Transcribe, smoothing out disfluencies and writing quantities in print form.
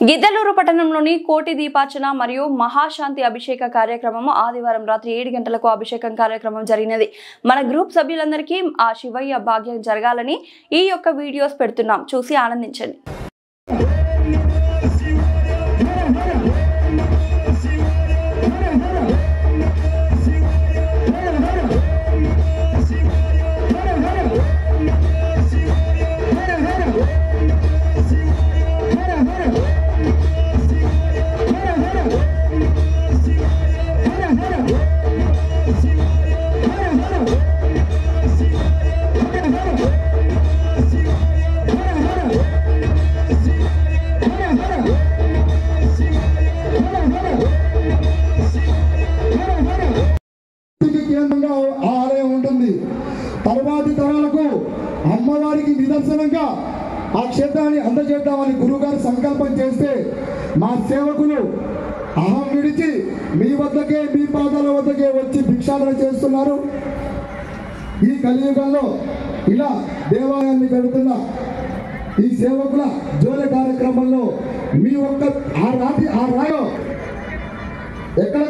గిద్దలూరు పట్టణంలోని కోటి దీపార్చన మరియు మహాశాంతి అభిషేక కార్యక్రమం ఆదివారం రాత్రి 7 గంటలకు అభిషేకం కార్యక్రమం జరిగినది. మన గ్రూప్ సభ్యులందరికీ ఆ శివయ్య భాగ్యం జరగాలని ఈ యొక్క వీడియోస్ పెడుతున్నాం, చూసి ఆనందించండి. ఆలయం ఉంటుంది. తరువాతి తరాలకు అమ్మవారికి నిదర్శనంగా ఆ క్షేత్రాన్ని అందజేద్దామని గురువుగారు సంకల్పం చేస్తే మా సేవకులు అహం విడిచి మీ వద్దకే, మీ పాదాల వద్దకే వచ్చి భిక్షాటన చేస్తున్నారు. ఈ కలియుగంలో ఇలా దేవాలయాన్ని పెడుతున్న ఈ సేవకుల జోల కార్యక్రమంలో మీ ఒక్క ఆ రాయి ఎక్కడ